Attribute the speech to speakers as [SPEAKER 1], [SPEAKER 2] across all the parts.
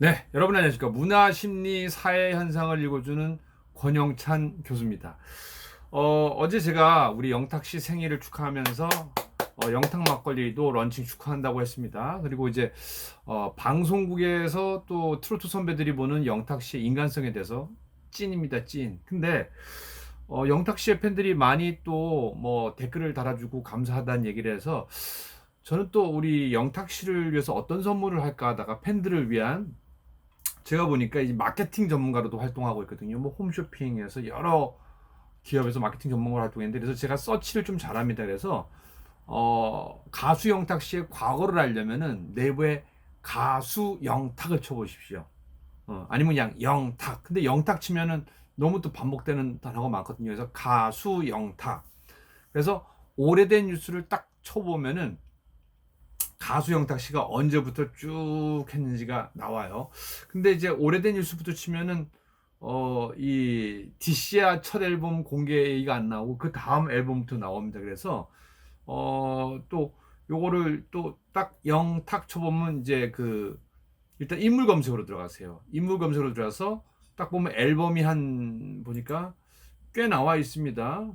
[SPEAKER 1] 네, 여러분 안녕하십니까. 문화, 심리, 사회 현상을 읽어주는 권영찬 교수입니다. 어제 제가 우리 영탁 씨 생일을 축하하면서 영탁 막걸리도 런칭 축하한다고 했습니다. 그리고 이제 방송국에서 또 트로트 선배들이 보는 영탁 씨의 인간성에 대해서 찐입니다, 찐. 근데 영탁 씨의 팬들이 많이 또 뭐 댓글을 달아주고 감사하다는 얘기를 해서 저는 또 우리 영탁 씨를 위해서 어떤 선물을 할까 하다가 팬들을 위한, 제가 보니까 이 마케팅 전문가로도 활동하고 있거든요. 뭐 홈쇼핑에서 여러 기업에서 마케팅 전문가로 활동했는데, 그래서 제가 서치를 좀 잘합니다. 그래서 가수 영탁 씨의 과거를 알려면은 네이버에 가수 영탁을 쳐보십시오. 아니면 그냥 영탁. 근데 영탁 치면은 너무 또 반복되는 단어가 많거든요. 그래서 가수 영탁. 그래서 오래된 뉴스를 딱 쳐보면은 가수 영탁 씨가 언제부터 쭉 했는지가 나와요. 근데 이제 오래된 뉴스부터 치면은 이 디시아 첫 앨범 공개가 안 나오고 그 다음 앨범부터 나옵니다. 그래서 또 요거를 또 딱 영탁 쳐보면 이제 그 일단 인물 검색으로 들어가세요. 인물 검색으로 들어가서 딱 보면 앨범이 한 보니까 꽤 나와 있습니다.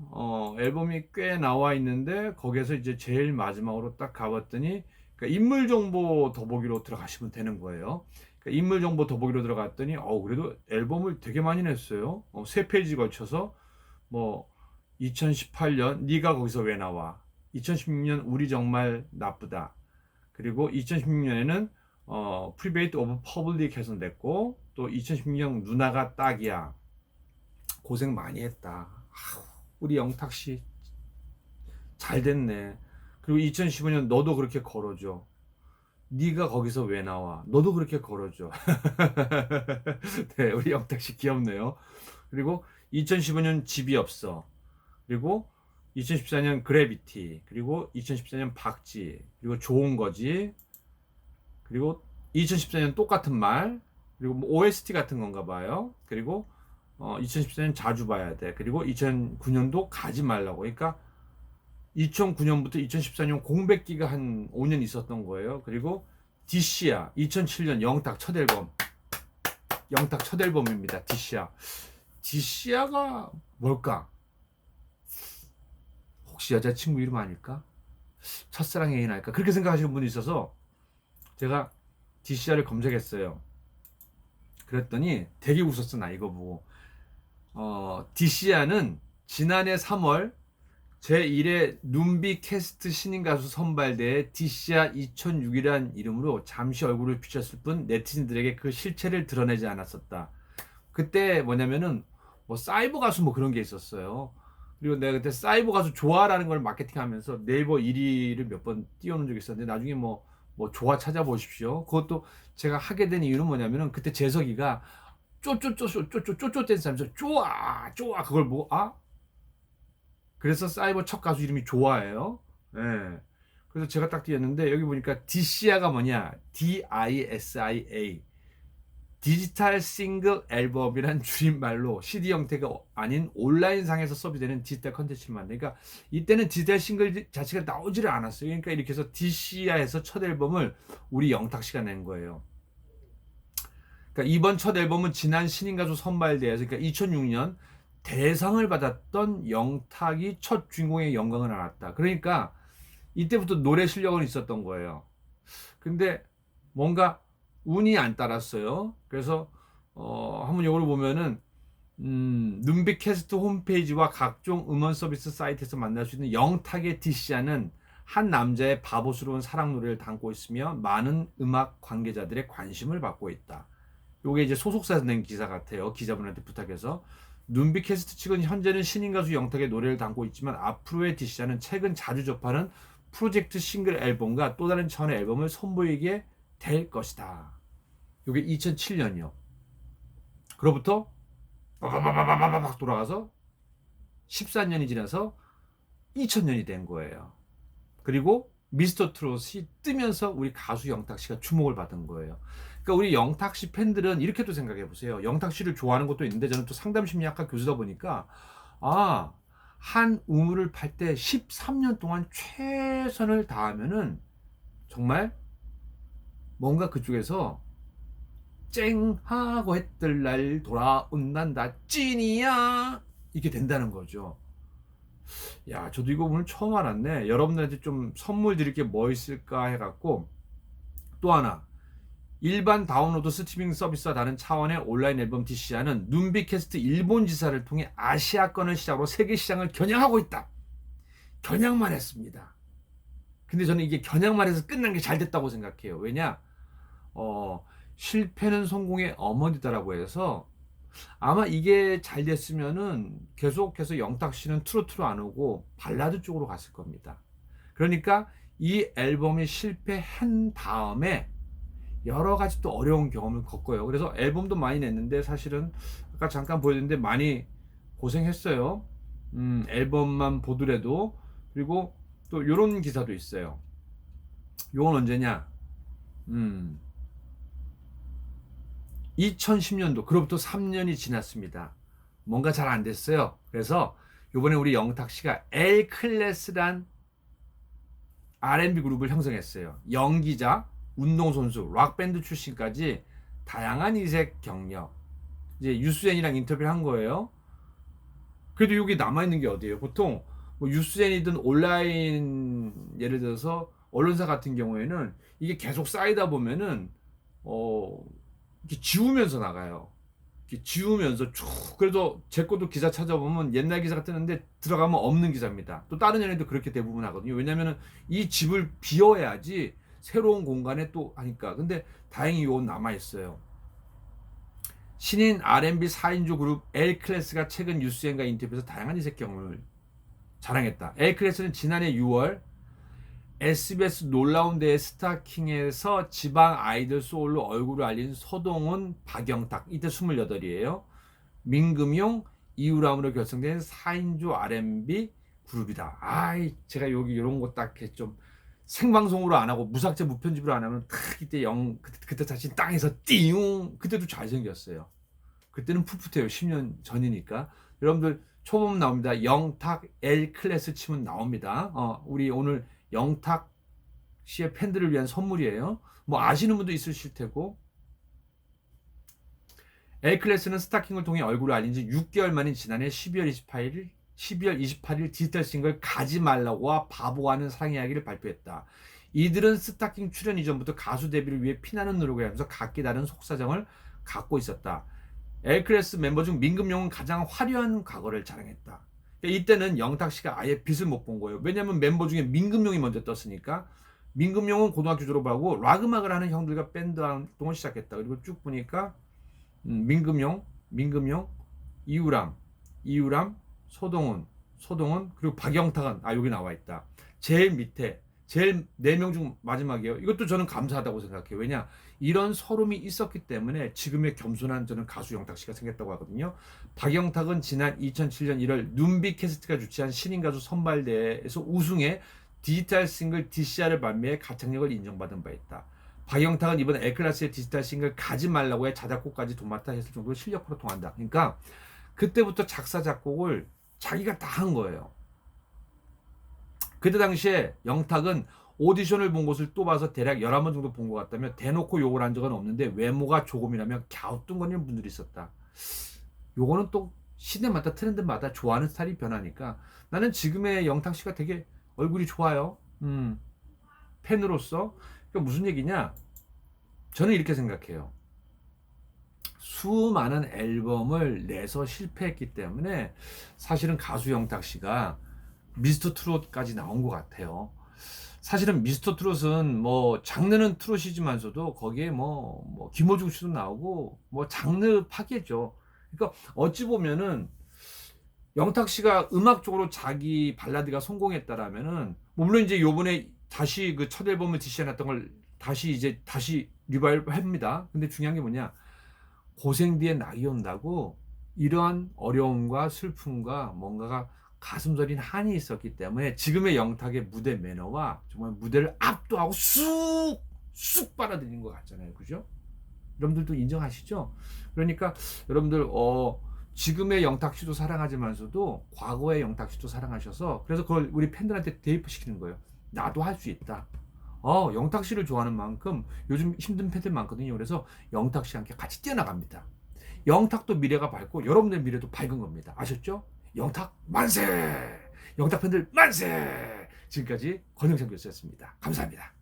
[SPEAKER 1] 앨범이 꽤 나와 있는데 거기에서 이제 제일 마지막으로 딱 가봤더니, 그러니까 인물 정보 더보기로 들어가시면 되는 거예요. 그러니까 인물 정보 더보기로 들어갔더니 그래도 앨범을 되게 많이 냈어요. 세 페이지 걸쳐서 뭐 2018년 네가 거기서 왜 나와, 2016년 우리 정말 나쁘다, 그리고 2016년에는 프리베이트 오브 퍼블릭 해서 냈고, 또 2016년 누나가 딱이야, 고생 많이 했다. 우리 영탁 씨 잘 됐네. 그리고 2015년 너도 그렇게 걸어줘. 네가 거기서 왜 나와? 너도 그렇게 걸어줘. 네, 우리 영탁 씨 귀엽네요. 그리고 2015년 집이 없어. 그리고 2014년 그래비티. 그리고 2014년 박쥐. 그리고 좋은 거지. 그리고 2014년 똑같은 말. 그리고 뭐 OST 같은 건가 봐요. 그리고 2014년 자주 봐야 돼. 그리고 2009년도 가지 말라고. 그러니까 2009년부터 2014년 공백기가 한 5년 있었던 거예요. 그리고 디시아 2007년 영탁 첫 앨범, 영탁 첫 앨범입니다. 디시아. 디시아가 뭘까? 혹시 여자친구 이름 아닐까? 첫사랑 애인 아닐까? 그렇게 생각하시는 분이 있어서 제가 디시아를 검색했어요. 그랬더니 되게 웃었어, 나 이거 보고. 디시아는 지난해 3월 제1회 눈비 캐스트 신인 가수 선발대회 디시아 2006이란 이름으로 잠시 얼굴을 비쳤을 뿐 네티즌들에게 그 실체를 드러내지 않았었다. 그때 뭐냐면은 뭐 사이버 가수 뭐 그런 게 있었어요. 그리고 내가 그때 사이버 가수 좋아라는 걸 마케팅하면서 네이버 1위를 몇 번 띄워놓은 적이 있었는데, 나중에 뭐 좋아 찾아보십시오. 그것도 제가 하게 된 이유는 뭐냐면은 그때 재석이가 쪼쪼쪼쪼쪼쪼쪼 댄스 하면서 쪼아 쪼아 그걸 보고, 그래서 사이버 첫 가수 이름이 좋아예요. 예. 그래서 제가 딱 뛰었는데 여기 보니까 디시아가 뭐냐? DISIA. 디지털 싱글 앨범이란 줄임말로 CD 형태가 아닌 온라인상에서 소비되는 디지털 컨텐츠를 만든. 그러니까 이때는 디지털 싱글 자체가 나오지를 않았어요. 그러니까 이렇게 해서 디시아에서 첫 앨범을 우리 영탁 씨가 낸 거예요. 그러니까 이번 첫 앨범은 지난 신인 가수 선발대회에서, 그러니까 2006년 대상을 받았던 영탁이 첫 주인공의 영광을 안았다. 그러니까 이때부터 노래 실력은 있었던 거예요. 근데 뭔가 운이 안 따랐어요. 그래서 한번 이걸 보면은 눈빛 캐스트 홈페이지와 각종 음원 서비스 사이트에서 만날 수 있는 영탁의 디시아는 한 남자의 바보스러운 사랑 노래를 담고 있으며 많은 음악 관계자들의 관심을 받고 있다. 요게 이제 소속사에서 낸 기사 같아요. 기자분한테 부탁해서. 눈빛 캐스트 측은 현재는 신인 가수 영탁의 노래를 담고 있지만 앞으로의 디시아는 최근 자주 접하는 프로젝트 싱글 앨범과 또 다른 차원의 앨범을 선보이게 될 것이다. 요게 2007년이요. 그로부터 빠바바바바박 돌아가서 14년이 지나서 2000년이 된 거예요. 그리고 미스터 트롯이 뜨면서 우리 가수 영탁 씨가 주목을 받은 거예요. 그러니까 우리 영탁 씨 팬들은 이렇게도 생각해 보세요. 영탁 씨를 좋아하는 것도 있는데, 저는 또 상담 심리학과 교수다 보니까 한 우물을 팔 때 13년 동안 최선을 다하면은 정말 뭔가 그쪽에서 쨍하고 했들 날 돌아온단다 찐이야 이렇게 된다는 거죠. 야, 저도 이거 오늘 처음 알았네. 여러분들한테 좀 선물 드릴 게 뭐 있을까 해갖고 또 하나, 일반 다운로드 스트리밍 서비스와 다른 차원의 온라인 앨범 DCR는 눈비캐스트 일본 지사를 통해 아시아권을 시작으로 세계 시장을 겨냥하고 있다. 겨냥만 했습니다. 근데 저는 이게 겨냥만 해서 끝난 게 잘 됐다고 생각해요. 왜냐? 실패는 성공의 어머니다라고 해서 아마 이게 잘 됐으면은 계속해서 영탁 씨는 트로트로 안 오고 발라드 쪽으로 갔을 겁니다. 그러니까 이 앨범이 실패한 다음에 여러 가지 또 어려운 경험을 겪어요. 그래서 앨범도 많이 냈는데 사실은 아까 잠깐 보여줬는데 많이 고생했어요. 앨범만 보더라도. 그리고 또 이런 기사도 있어요. 요건 언제냐? 2010년도, 그로부터 3년이 지났습니다. 뭔가 잘 안 됐어요. 그래서 요번에 우리 영탁 씨가 L클래스란 R&B 그룹을 형성했어요. 연기자, 운동선수, 락밴드 출신까지 다양한 이색 경력. 이제 유수연이랑 인터뷰를 한 거예요. 그래도 여기 남아있는 게 어디예요? 보통 뭐 유수연이든 온라인, 예를 들어서 언론사 같은 경우에는 이게 계속 쌓이다 보면은 이렇게 지우면서 나가요. 이렇게 지우면서 쭉. 그래도 제 것도 기사 찾아보면 옛날 기사가 뜨는데 들어가면 없는 기사입니다. 또 다른 연예도 그렇게 대부분 하거든요. 왜냐면은 이 집을 비워야지 새로운 공간에 또 하니까. 근데 다행히 이건 남아있어요. 신인 R&B 4인조 그룹 L클래스가 최근 유수연과 인터뷰에서 다양한 이색 경험을 자랑했다. L클래스는 지난해 6월 SBS 놀라운 대회 스타킹에서 지방 아이돌 소울로 얼굴을 알린 서동훈, 박영탁, 이때 28이에요. 민금용, 이유람으로 결성된 4인조 R&B 그룹이다. 제가 여기 이런 거 딱 좀 생방송으로 안 하고 무삭제 무편집으로 안 하면 탁 이때 그때 자신 땅에서 띠용. 그때도 잘생겼어요. 그때는 풋풋해요. 10년 전이니까. 여러분들 초보면 나옵니다. 영탁 L클래스 치면 나옵니다. 우리 오늘 영탁 씨의 팬들을 위한 선물이에요. 뭐 아시는 분도 있으실 테고. L클래스는 스타킹을 통해 얼굴을 알린 지 6개월 만인 지난해 12월 28일 디지털 싱글 가지 말라고와 바보와는 사랑 이야기를 발표했다. 이들은 스타킹 출연 이전부터 가수 데뷔를 위해 피나는 노력을 하면서 각기 다른 속사정을 갖고 있었다. L클래스 멤버 중 민금용은 가장 화려한 과거를 자랑했다. 이때는 영탁 씨가 아예 빛을 못 본 거예요. 왜냐면 멤버 중에 민금용이 먼저 떴으니까. 민금용은 고등학교 졸업하고 락 음악을 하는 형들과 밴드 활동을 시작했다. 그리고 쭉 보니까 민금용, 이유람, 소동훈, 그리고 박영탁은 여기 나와 있다. 제일 밑에 제일 4명 중 마지막이에요. 이것도 저는 감사하다고 생각해요. 왜냐, 이런 서름이 있었기 때문에 지금의 겸손한 저는 가수 영탁 씨가 생겼다고 하거든요. 박영탁은 지난 2007년 1월 눈비캐스트가 주최한 신인 가수 선발대회에서 우승해 디지털 싱글 DCR을 발매해 가창력을 인정받은 바 있다. 박영탁은 이번 L클래스의 디지털 싱글 가지 말라고 해 자작곡까지 도맡아 했을 정도로 실력으로 통한다. 그러니까 그때부터 작사 작곡을 자기가 다 한 거예요. 그때 당시에 영탁은 오디션을 본 곳을 또 봐서 대략 11번 정도 본 것 같다며 대놓고 욕을 한 적은 없는데 외모가 조금이라면 갸우뚱거리는 분들이 있었다. 요거는 또 시대마다 트렌드마다 좋아하는 스타일이 변하니까 나는 지금의 영탁 씨가 되게 얼굴이 좋아요. 팬으로서. 그러니까 무슨 얘기냐? 저는 이렇게 생각해요. 수많은 앨범을 내서 실패했기 때문에 사실은 가수 영탁 씨가 미스터 트롯까지 나온 것 같아요. 사실은 미스터 트롯은 뭐 장르는 트롯이지만서도 거기에 뭐 김호중 씨도 나오고 뭐 장르 파괴죠. 그러니까 어찌 보면은 영탁 씨가 음악적으로 자기 발라드가 성공했다라면은 물론 이제 요번에 다시 그 첫 앨범을 디시해놨던 걸 다시 리바이벌합니다. 근데 중요한 게 뭐냐? 고생 뒤에 낙이 온다고. 이러한 어려움과 슬픔과 뭔가가 가슴 저린 한이 있었기 때문에 지금의 영탁의 무대 매너와 정말 무대를 압도하고 쑥 빨아들인 것 같잖아요. 그죠? 여러분들도 인정하시죠? 그러니까 여러분들 지금의 영탁 씨도 사랑하지만서도 과거의 영탁 씨도 사랑하셔서 그래서 그걸 우리 팬들한테 대입시키는 거예요. 나도 할 수 있다. 영탁 씨를 좋아하는 만큼 요즘 힘든 팬들 많거든요. 그래서 영탁 씨와 함께 같이 뛰어나갑니다. 영탁도 미래가 밝고 여러분들 미래도 밝은 겁니다. 아셨죠? 영탁 만세! 영탁 팬들 만세! 지금까지 권영찬 교수였습니다. 감사합니다.